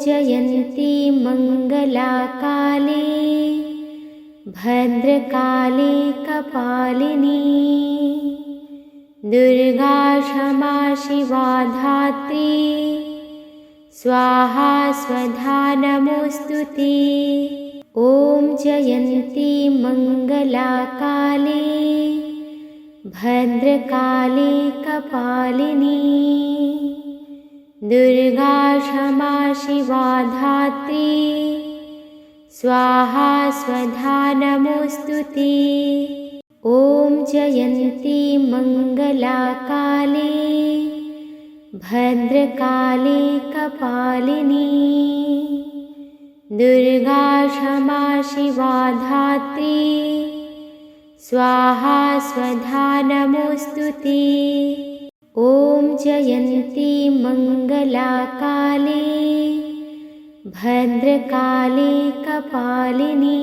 जयन्ती मङ्गला काली भद्रकाली कपालिनी दुर्गा क्षमा शिवा धात्री स्वाहा स्वधा नमोस्तुते। ॐ जयन्ती मङ्गला काली भद्रकाली कपालिनी दुर्गा क्षमा शिवा धात्री स्वाहा स्वधा नमोस्तुते। ॐ जयन्ती मङ्गला काली भद्रकाली कपालिनी दुर्गा क्षमा शिवा धात्री स्वाहा स्वधा नमोस्तुते। ॐ जयन्ती मङ्गला काली भद्रकाली कपालिनी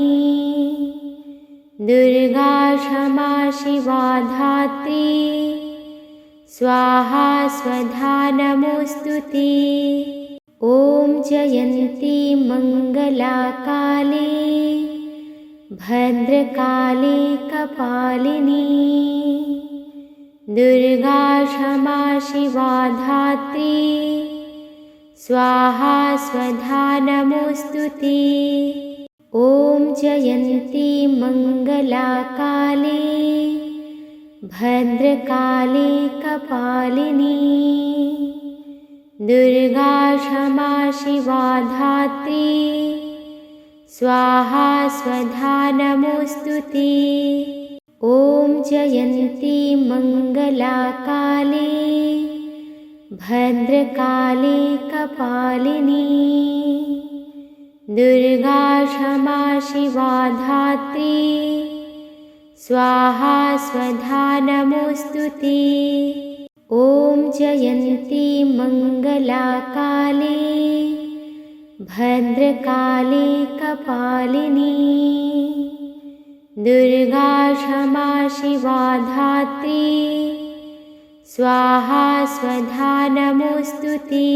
दुर्गा क्षमा शिवा धात्री स्वाहा स्वधा नमोस्तुते। ॐ जयन्ती मङ्गला काली भद्रकाली कपालिनी दुर्गा क्षमा शिवा धात्री स्वाहा स्वधा नमोस्तुते। ॐ जयन्ती मङ्गला काली भद्रकाली कपालिनी दुर्गा क्षमा शिवा धात्री स्वाहा स्वधा नमोस्तुते। ॐ जयन्ती मङ्गला काली भद्रकाली कपालिनी दुर्गा क्षमा शिवा धात्री स्वाहा स्वधा नमोस्तुते। ॐ जयन्ती मङ्गला काली भद्रकाली कपालिनी दुर्गा क्षमा शिवा धात्री स्वाहा स्वधा नमोस्तुते।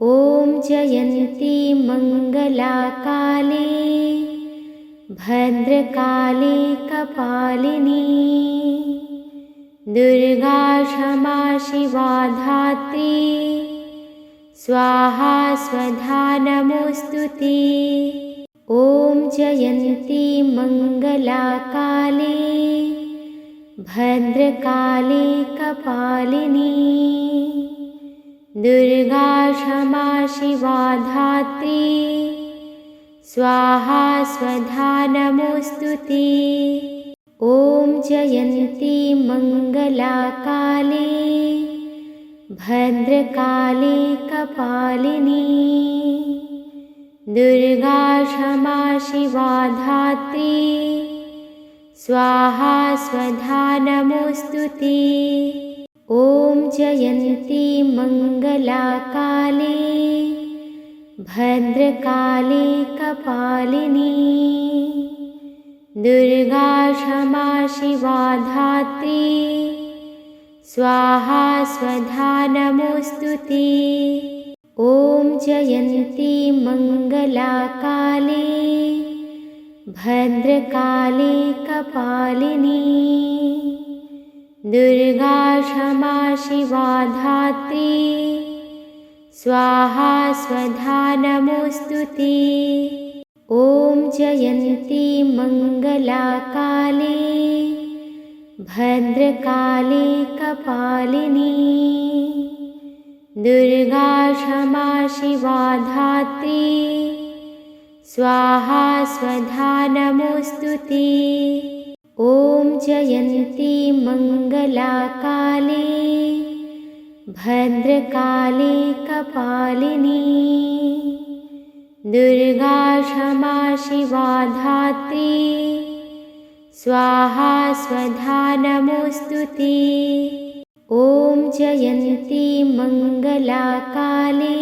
ॐ जयन्ती मङ्गला काली भद्रकाली कपालिनी दुर्गा क्षमा शिवा धात्री स्वाहा स्वधा नमोस्तुते। ॐ जयन्ती मङ्गला काली भद्रकाली कपालिनी दुर्गा क्षमा शिवा धात्री स्वाहा स्वधा नमोस्तुते। ॐ जयन्ती मङ्गला काली भद्रकाली कपालिनी दुर्गा क्षमा शिवा धात्री स्वाहा स्वधा नमोस्तुते। ॐ जयन्ती मङ्गला काली भद्रकाली कपालिनी दुर्गा क्षमा शिवा धात्री स्वाहा स्वधा नमोस्तुते। ॐ जयन्ती मङ्गला काली भद्रकाली कपालिनी दुर्गा क्षमा शिवा धात्री स्वाहा स्वधा नमोस्तुते। ॐ जयन्ती मङ्गला काली भद्रकाली कपालिनी दुर्गा क्षमा शिवा धात्री स्वाहा स्वधा नमोस्तुते। ॐ जयन्ती मङ्गला काली भद्रकाली कपालिनी दुर्गा क्षमा शिवा धात्री स्वाहा स्वधा नमोस्तुते। ॐ जयन्ती मङ्गला काली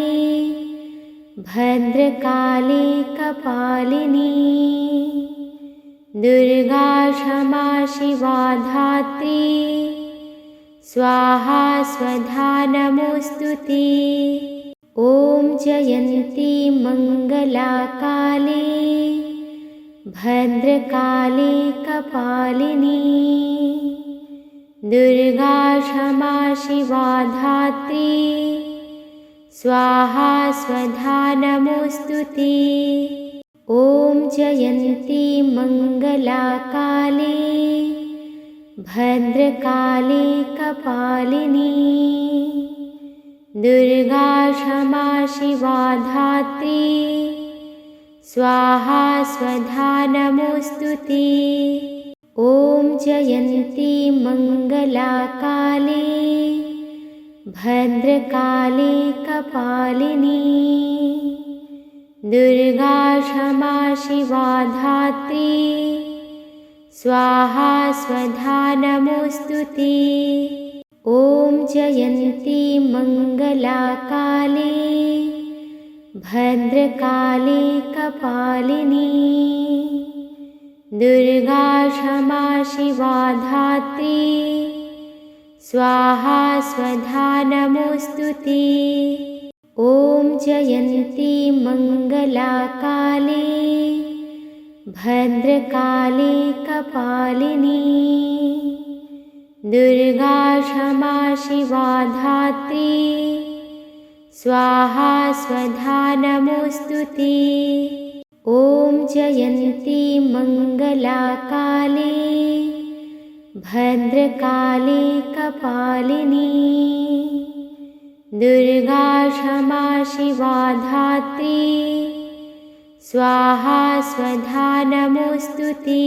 भद्रकाली कपालिनी दुर्गा क्षमा शिवा धात्री स्वाहा स्वधा नमोस्तुते। ॐ जयन्ती मङ्गला काली भद्रकाली कपालिनी दुर्गा क्षमा शिवा धात्री स्वाहा स्वधा नमोऽस्तुते। ॐ जयन्ती मङ्गला काली भद्रकाली कपालिनी दुर्गा क्षमा शिवा धात्री स्वाहा स्वधा नमोऽस्तुते। ॐ जयन्ती मङ्गला काली भद्रकाली कपालिनी दुर्गा क्षमा शिवा धात्री स्वाहा स्वधा नमोऽस्तुते। ॐ जयन्ती मङ्गला काली भद्रकाली कपालिनी दुर्गा क्षमा शिवा धात्री स्वाहा स्वधा नमोऽस्तुते। ॐ जयन्ती मङ्गला काली भद्रकाली कपालिनी दुर्गा क्षमा शिवा धात्री स्वाहा स्वधा नमोऽस्तुते। ॐ जयन्ती मङ्गला काली भद्रकाली कपालिनी दुर्गा क्षमा शिवा धात्री स्वाहा स्वधा नमोऽस्तुते।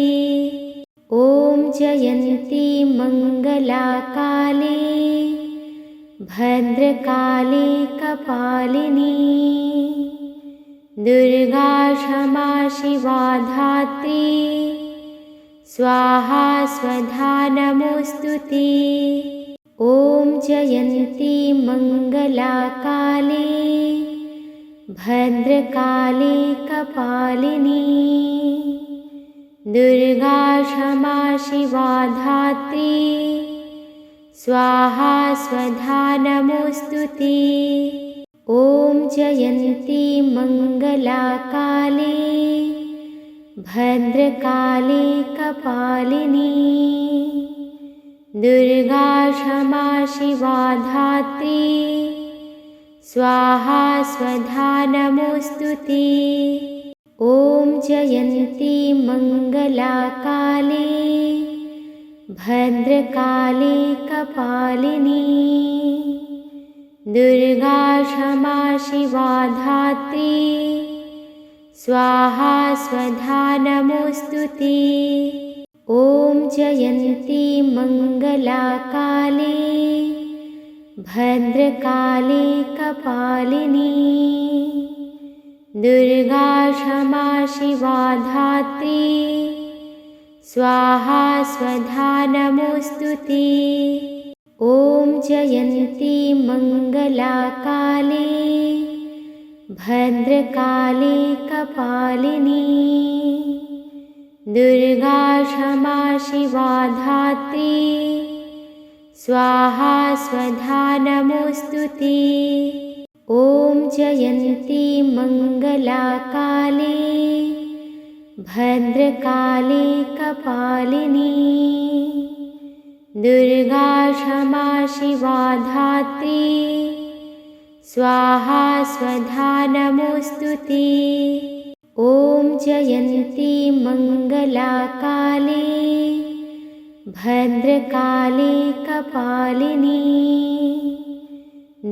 ॐ जयन्ती मङ्गला काली भद्रकाली कपालिनी दुर्गा क्षमा शिवा धात्री स्वाहा स्वधा नमोऽस्तुते। ॐ जयन्ती मङ्गला काली भद्रकाली कपालिनी दुर्गा क्षमा शिवा धात्री स्वाहा स्वधा नमोऽस्तुते। ॐ जयन्ती मङ्गला काली भद्रकाली कपालिनी दुर्गा क्षमा शिवा धात्री स्वाहा स्वधा नमोऽस्तुते। ॐ जयन्ती मङ्गला काली भद्रकाली कपालिनी दुर्गा क्षमा शिवा धात्री स्वाहा स्वधा नमोऽस्तुते। ॐ जयन्ती मङ्गला काली भद्रकाली कपालिनी दुर्गा क्षमा शिवा धात्री स्वाहा स्वधा नमोऽस्तुते। ॐ जयन्ती मङ्गला काली भद्रकाली कपालिनी दुर्गा क्षमा शिवा धात्री स्वाहा स्वधा नमोऽस्तुते। ॐ जयन्ती मङ्गला काली भद्रकाली कपालिनी दुर्गा क्षमा शिवा धात्री स्वाहा स्वधा नमोऽस्तुते। ॐ जयन्ती मङ्गला काली भद्रकाली कपालिनी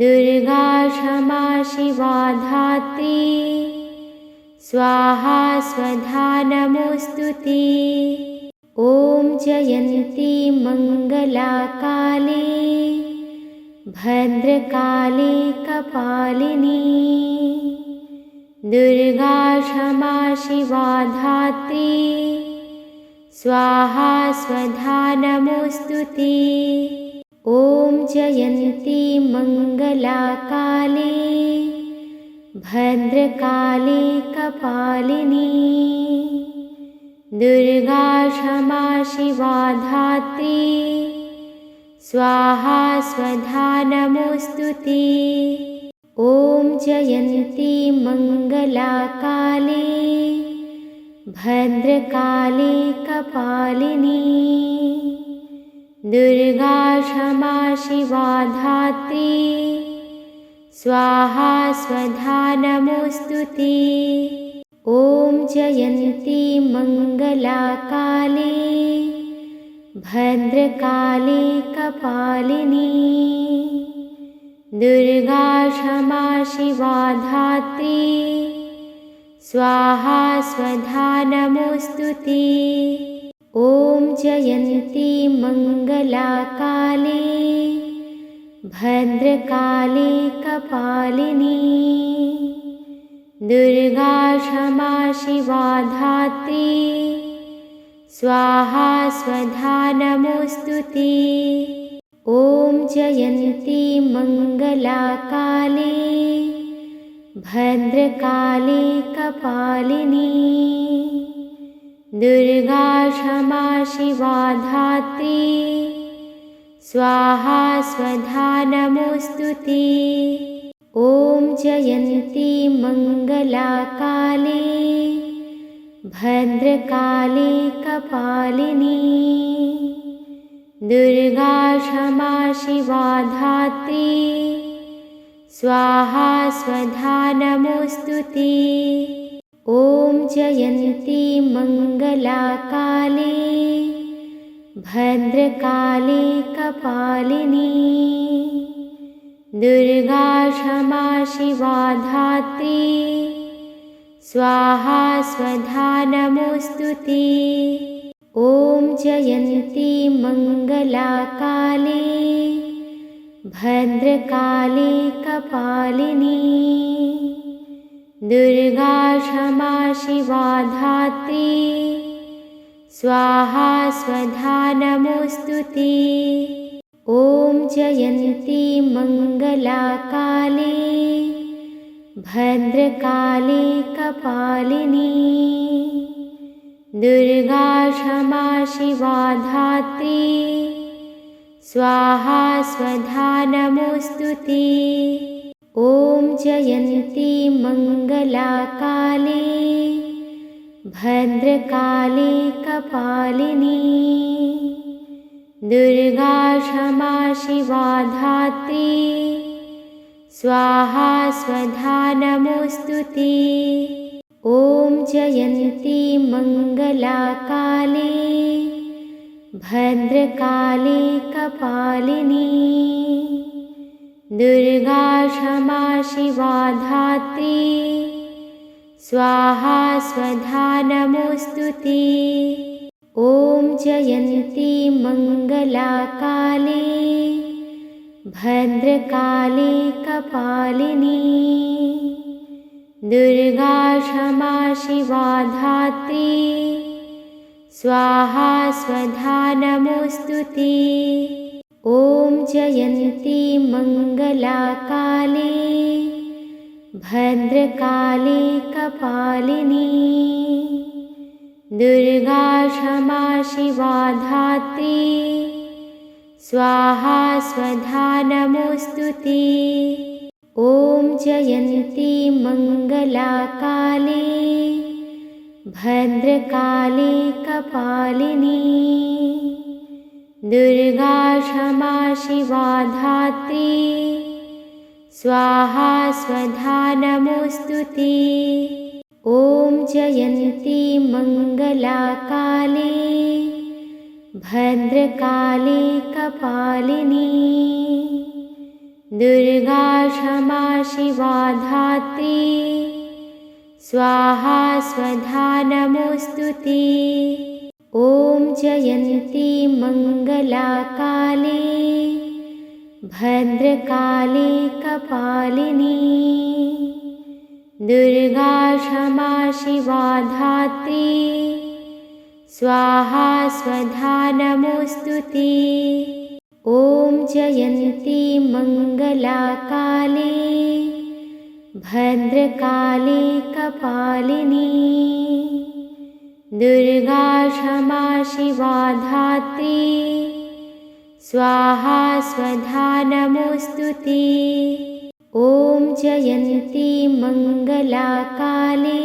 दुर्गा क्षमा शिवा धात्री स्वाहा स्वधा नमोऽस्तुते। ॐ जयन्ती मङ्गला काली भद्रकाली कपालिनी दुर्गा क्षमा शिवा धात्री स्वाहा स्वधा नमोऽस्तुते। ॐ जयन्ती मङ्गला काली भद्रकाली कपालिनी दुर्गा क्षमा शिवा धात्री स्वाहा स्वधा नमोऽस्तुते। ॐ जयन्ती मङ्गला काली भद्रकाली कपालिनी दुर्गा क्षमा शिवा धात्री स्वाहा स्वधा नमोऽस्तुते। ॐ जयन्ती मङ्गला काली भद्रकाली कपालिनी दुर्गा क्षमा शिवा धात्री स्वाहा स्वधा नमोऽस्तुते। ॐ जयन्ती मङ्गला काली भद्रकाली कपालिनी दुर्गा क्षमा शिवा धात्री स्वाहा स्वधा नमोऽस्तुते। ॐ जयन्ती मङ्गला काली भद्रकाली कपालिनी दुर्गा क्षमा शिवा धात्री स्वाहा स्वधा नमोऽस्तुते। ॐ जयन्ती मङ्गला काली भद्रकाली कपालिनी दुर्गा क्षमा शिवा धात्री स्वाहा स्वधा नमोऽस्तुते। ॐ जयन्ती मङ्गला काली भद्रकाली कपालिनी दुर्गा क्षमा शिवा धात्री स्वाहा स्वधा नमोऽस्तुते। ॐ जयन्ती मङ्गला काली भद्रकाली कपालिनी दुर्गा क्षमा शिवा धात्री स्वाहा स्वधा नमोऽस्तुते। ॐ जयन्ती मङ्गला काली भद्रकाली कपालिनी दुर्गा क्षमा शिवा धात्री स्वाहा स्वधा नमोऽस्तुते। ॐ जयन्ती मङ्गला काली भद्रकाली कपालिनी दुर्गा क्षमा शिवा धात्री स्वाहा स्वधा नमोऽस्तुते। ॐ जयन्ती मङ्गला काली भद्रकाली कपालिनी दुर्गा क्षमा शिवा धात्री स्वाहा स्वधा नमोऽस्तुते। ॐ जयन्ती मङ्गला काली भद्रकाली कपालिनी दुर्गा क्षमा शिवा धात्री स्वाहा स्वधा नमोऽस्तुते। ॐ जयन्ती मङ्गला काली भद्रकाली कपालिनी दुर्गा क्षमा शिवा धात्री स्वाहा स्वधा नमोऽस्तुते। ॐ जयन्ती मङ्गला काली भद्रकाली कपालिनी दुर्गा क्षमा शिवा धात्री स्वाहा स्वधा नमोऽस्तुते। ॐ जयन्ती मङ्गला काली भद्रकाली कपालिनी दुर्गा क्षमा शिवा धात्री स्वाहा स्वधा नमोऽस्तुते। ॐ जयन्ती मङ्गला काली भद्रकाली कपालिनी दुर्गा क्षमा शिवा धात्री स्वाहा स्वधा नमोऽस्तुते। ॐ जयन्ती मङ्गला काली भद्रकाली कपालिनी दुर्गा क्षमा शिवा धात्री स्वाहा स्वधा नमोऽस्तुते। ॐ जयन्ती मङ्गला काली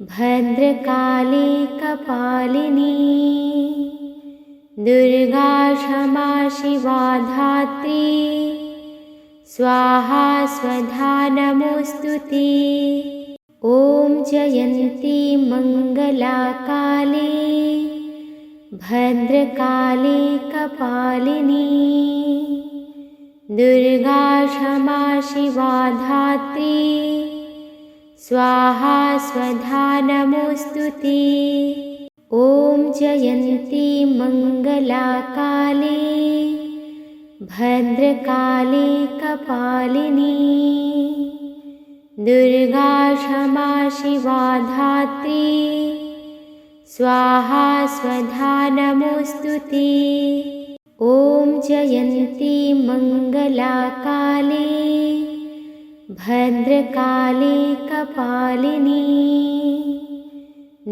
भद्रकाली कपालिनी दुर्गा क्षमा शिवा धात्री स्वाहा स्वधा नमोऽस्तुते। ॐ जयन्ती मङ्गला काली भद्रकाली कपालिनी दुर्गा क्षमा शिवा धात्री स्वाहा स्वधा नमोऽस्तुते। ॐ जयन्ती मङ्गला काली भद्रकाली कपालिनी दुर्गा क्षमा शिवा धात्री स्वाहा स्वधा नमोऽस्तुते। ॐ जयन्ती मङ्गला काली भद्रकाली कपालिनी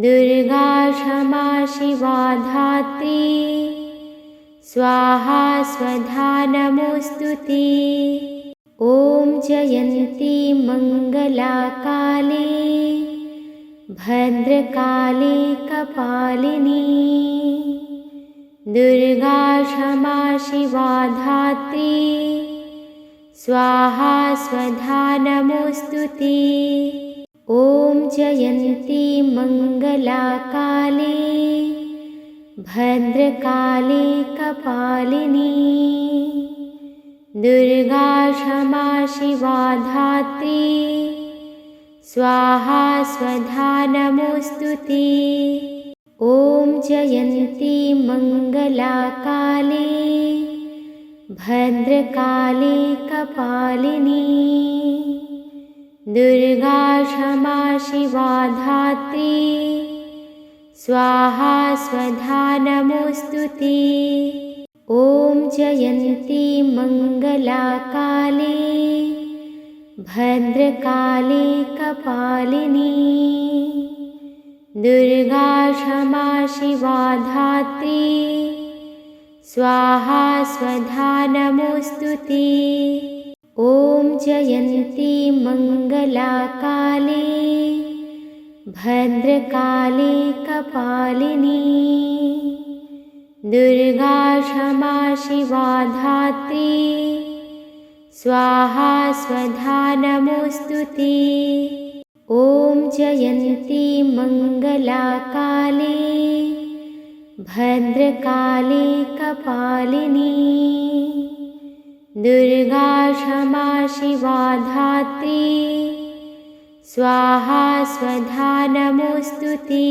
दुर्गा क्षमा शिवा धात्री स्वाहा स्वधा नमोऽस्तुते। ॐ जयन्ती मङ्गला काली भद्रकाली कपालिनी दुर्गा क्षमा शिवा धात्री स्वाहा स्वधा नमोऽस्तुते। ॐ जयन्ती मङ्गला काली भद्रकाली कपालिनी दुर्गा क्षमा शिवा धात्री स्वाहा स्वधा नमोऽस्तुते। ॐ जयन्ती मङ्गला काली भद्रकाली कपालिनी दुर्गा क्षमा शिवा धात्री स्वाहा स्वधा नमोऽस्तुते। ॐ जयन्ती मङ्गला काली भद्रकाली कपालिनी दुर्गा क्षमा शिवा धात्री स्वाहा स्वधा नमोऽस्तुते। ॐ जयन्ती मङ्गला काली भद्रकाली कपालिनी दुर्गा क्षमा शिवा धात्री स्वाहा स्वधा नमोऽस्तुते। ॐ जयन्ती मङ्गला काली भद्रकाली कपालिनी दुर्गा क्षमा शिवा धात्री स्वाहा स्वधा नमोऽस्तुते।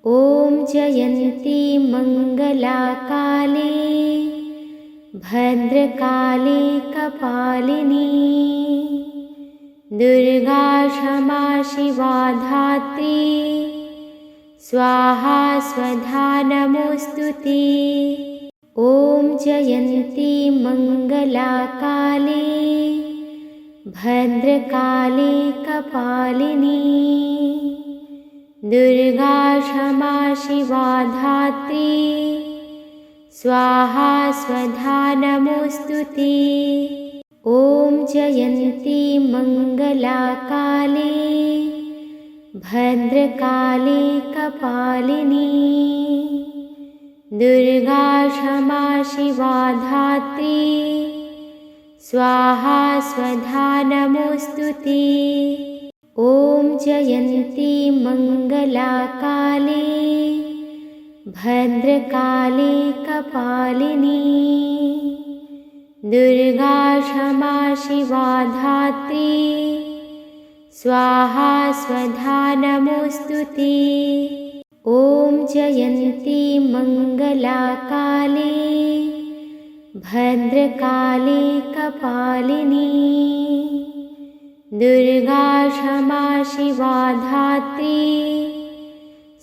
ॐ जयन्ती मङ्गला काली भद्रकाली कपालिनी दुर्गा क्षमा शिवा धात्री स्वाहा स्वधा नमोऽस्तुते। ॐ जयन्ती मङ्गला काली भद्रकाली कपालिनी दुर्गा क्षमा शिवा धात्री स्वाहा स्वधा नमोऽस्तुते। ॐ जयन्ती मङ्गला काली भद्रकाली कपालिनी दुर्गा क्षमा शिवा धात्री स्वाहा स्वधा नमोऽस्तुते। ॐ जयन्ती मङ्गला काली भद्रकाली कपालिनी दुर्गा क्षमा शिवा धात्री स्वाहा स्वधा नमोऽस्तुते। ॐ जयन्ती मङ्गला काली भद्रकाली कपालिनी दुर्गा क्षमा शिवा धात्री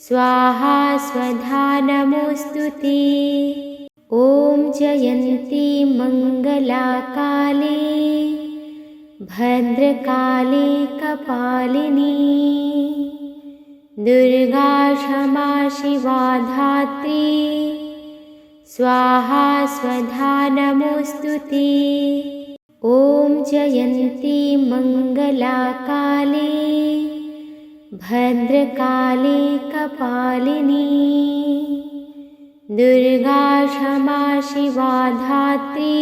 स्वाहा स्वधा नमोऽस्तुते। ॐ जयन्ती मङ्गला काली भद्रकाली कपालिनी दुर्गा क्षमा शिवा धात्री स्वाहा स्वधा नमोऽस्तुते। ॐ जयन्ती मङ्गला काली भद्रकाली कपालिनी दुर्गा क्षमा शिवा धात्री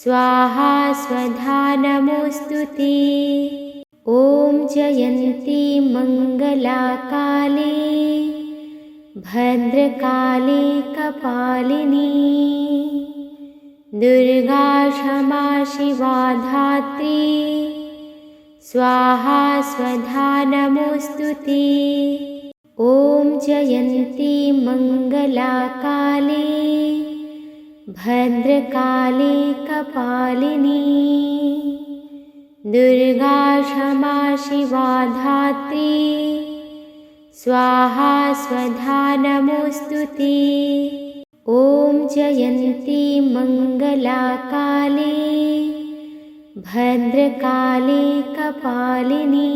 स्वाहा स्वधा नमोऽस्तुते। ॐ जयन्ती मङ्गला काली भद्रकाली कपालिनी दुर्गा क्षमा शिवा धात्री स्वाहा स्वधा नमोऽस्तुते। ॐ जयन्ती मङ्गला काली भद्रकाली कपालिनी दुर्गा क्षमा शिवा धात्री स्वाहा स्वधा नमोऽस्तुते। ॐ जयन्ती मङ्गला काली भद्रकाली कपालिनी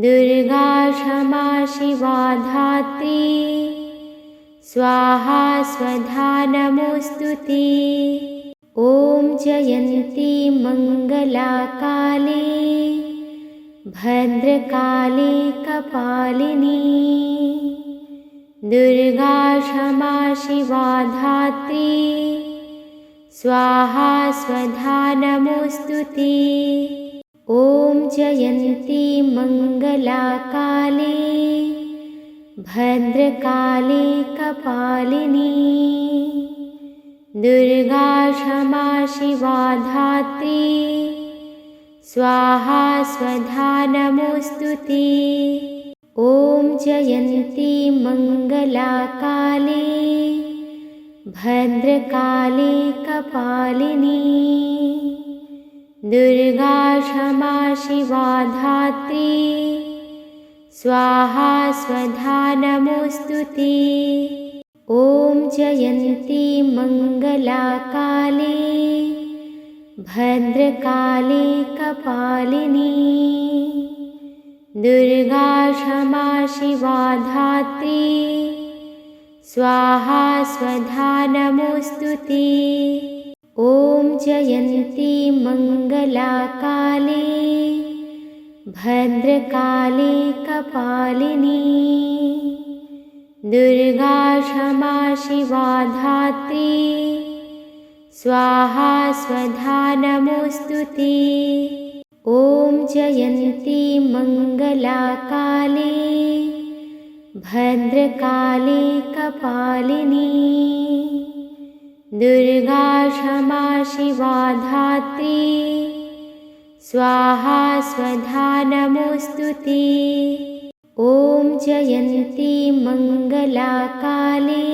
दुर्गा क्षमा शिवा धात्री स्वाहा स्वधा नमोऽस्तुते। ॐ जयन्ती मङ्गला काली भद्रकाली कपालिनी दुर्गा क्षमा शिवा धात्री स्वाहा स्वधा नमोऽस्तुते। ॐ जयन्ती मङ्गला काली भद्रकाली कपालिनी दुर्गा क्षमा शिवा धात्री स्वाहा स्वधा नमोऽस्तुते। ॐ जयन्ती मङ्गला काली भद्रकाली कपालिनी दुर्गा क्षमा शिवा धात्री स्वाहा स्वधा नमोऽस्तुते। ॐ जयन्ती मङ्गला काली भद्रकाली कपालिनी दुर्गा क्षमा शिवा धात्री स्वाहा स्वधा नमोऽस्तुते। ॐ जयन्ती मङ्गला काली भद्रकाली कपालिनी दुर्गा क्षमा शिवा धात्री स्वाहा स्वधा नमोऽस्तुते। ॐ जयन्ती मङ्गला काली भद्रकाली कपालिनी दुर्गा क्षमा शिवा धात्री स्वाहा स्वधा नमोऽस्तुते। ॐ जयन्ती मङ्गला काली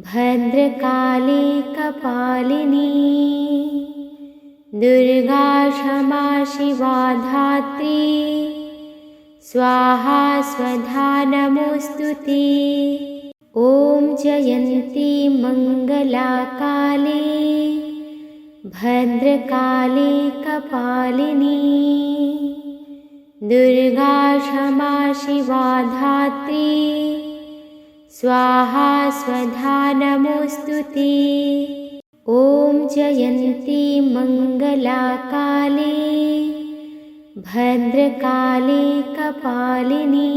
भद्रकाली कपालिनी दुर्गा क्षमा शिवा धात्री स्वाहा स्वधा नमोऽस्तुते। ॐ जयन्ती मङ्गला काली भद्रकाली कपालिनी दुर्गा क्षमा शिवा धात्री स्वाहा स्वधा नमोऽस्तुते। ॐ जयन्ती मङ्गला काली भद्रकाली कपालिनी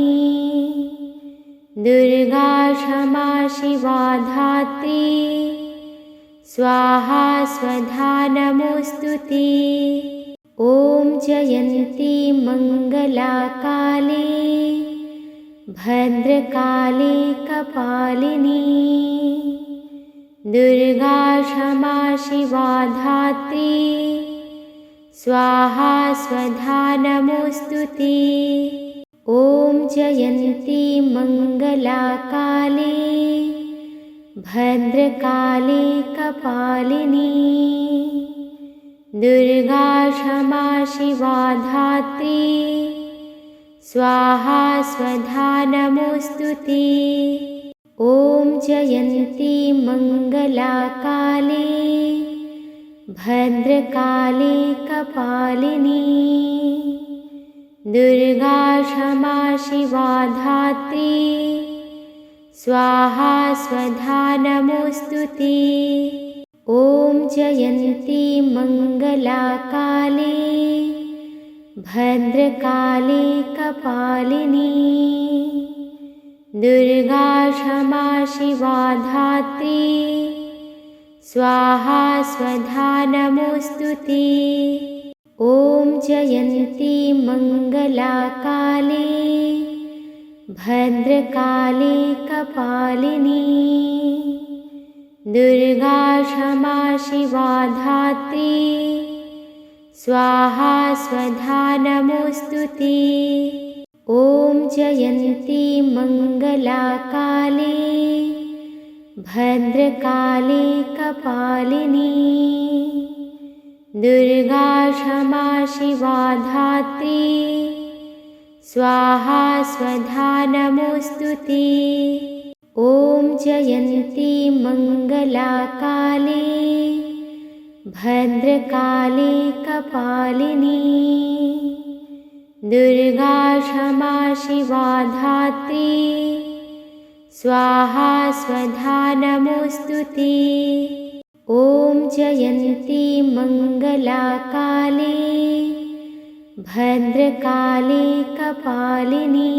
दुर्गा क्षमा शिवा धात्री स्वाहा स्वधा नमोऽस्तुते। ॐ जयन्ती मङ्गला काली भद्रकाली कपालिनी दुर्गा क्षमा शिवा धात्री स्वाहा स्वधा नमोऽस्तुते। ॐ जयन्ती मङ्गला काली भद्रकाली कपालिनी दुर्गा क्षमा शिवा धात्री स्वाहा स्वधा नमोऽस्तुते। ॐ जयन्ती मङ्गला काली भद्रकाली कपालिनी दुर्गा क्षमा शिवा धात्री स्वाहा स्वधा नमोऽस्तुते। ॐ जयन्ती मङ्गला काली भद्रकाली कपालिनी दुर्गा क्षमा शिवा धात्री स्वाहा स्वधा नमोऽस्तुते। ॐ जयन्ती मङ्गला काली भद्रकाली कपालिनी दुर्गा क्षमा शिवा धात्री स्वाहा स्वधा नमोऽस्तुते। ॐ जयन्ती मङ्गला काली भद्रकाली कपालिनी दुर्गा क्षमा शिवा धात्री स्वाहा स्वधा नमोऽस्तुते। ॐ जयन्ती मङ्गला काली भद्रकाली कपालिनी दुर्गा क्षमा शिवा धात्री स्वाहा स्वधा नमोऽस्तुते। ॐ जयन्ती मङ्गला काली भद्रकाली कपालिनी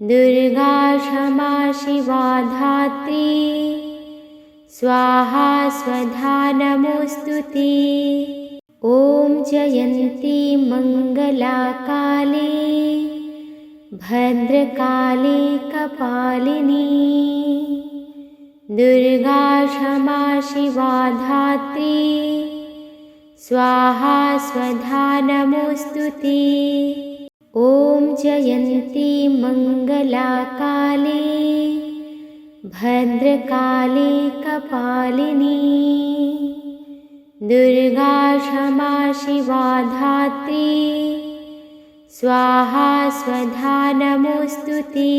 दुर्गा क्षमा शिवा धात्री स्वाहा स्वधा नमोऽस्तुते। ॐ जयन्ती मङ्गला काली भद्रकाली कपालिनी दुर्गा क्षमा शिवा धात्री स्वाहा स्वधा नमोऽस्तुते। ॐ जयन्ती मङ्गला काली भद्रकाली कपालिनी दुर्गा क्षमा शिवा धात्री स्वाहा स्वधा नमोऽस्तुते।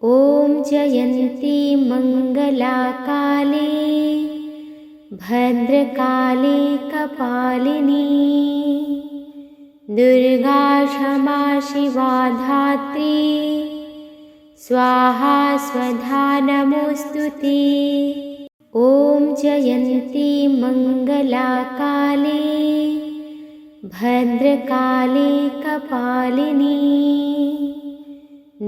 ॐ जयन्ती मङ्गला काली भद्रकाली कपालिनी दुर्गा क्षमा शिवा धात्री स्वाहा स्वधा नमोऽस्तुते। ॐ जयन्ती मङ्गला काली भद्रकाली कपालिनी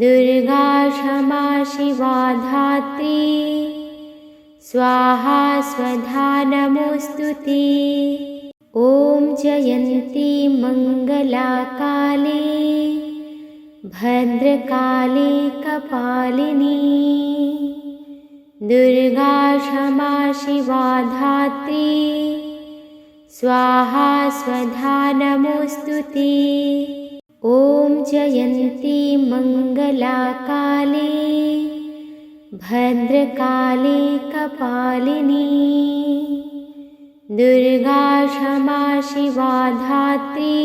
दुर्गा क्षमा शिवा धात्री स्वाहा स्वधा नमोऽस्तुते। ॐ जयन्ती मङ्गला काली भद्रकाली कपालिनी दुर्गा क्षमा शिवा धात्री स्वाहा स्वधा नमोऽस्तुते। ॐ जयन्ती मङ्गला काली भद्रकाली कपालिनी दुर्गा क्षमा शिवा धात्री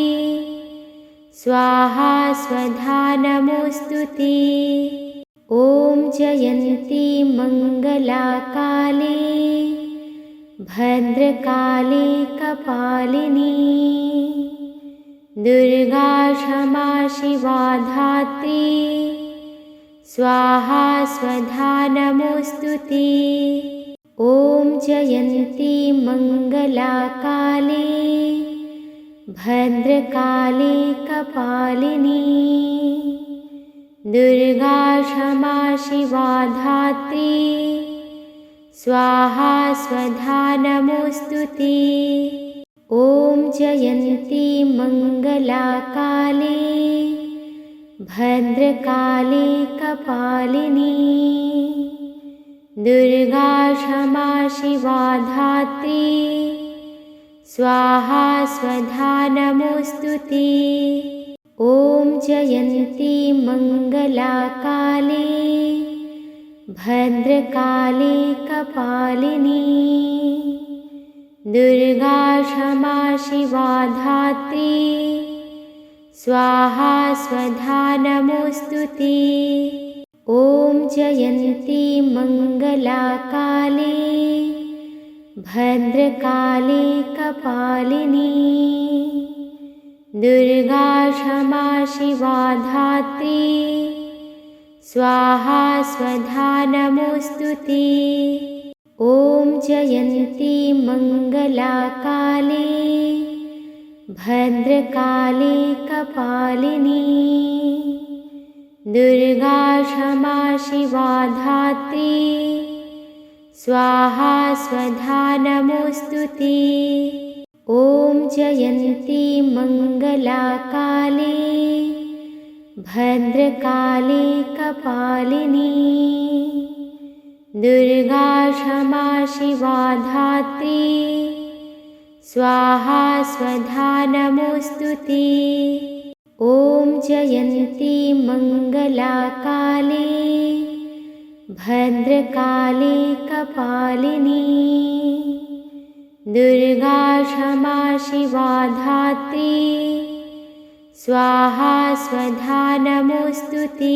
स्वाहा स्वधा नमोऽस्तुते। ॐ जयन्ती मङ्गला काली भद्रकाली कपालिनी दुर्गा क्षमा शिवा धात्री स्वाहा स्वधा नमोऽस्तुते। ॐ जयन्ती मङ्गला काली भद्रकाली कपालिनी दुर्गा क्षमा शिवा धात्री स्वाहा स्वधा नमोऽस्तुते। ॐ जयन्ती मङ्गला काली भद्रकाली कपालिनी दुर्गा क्षमा शिवा धात्री स्वाहा स्वधा नमोऽस्तुते। ॐ जयन्ती मङ्गला काली भद्रकाली कपालिनी दुर्गा क्षमा शिवा धात्री स्वाहा स्वधा नमोऽस्तुते। ॐ जयन्ती मङ्गला काली भद्रकाली कपालिनी दुर्गा क्षमा शिवा धात्री स्वाहा स्वधा नमोऽस्तुते। ॐ जयन्ती मङ्गला काली भद्रकाली कपालिनी दुर्गा क्षमा शिवा धात्री स्वाहा स्वधा नमोऽस्तुते। ॐ जयन्ती मङ्गला काली भद्रकाली कपालिनी दुर्गा क्षमा शिवा धात्री स्वाहा स्वधा नमोऽस्तुते। ॐ जयन्ती मङ्गला काली भद्रकाली कपालिनी दुर्गा क्षमा शिवा धात्री स्वाहा स्वधा नमोऽस्तुते।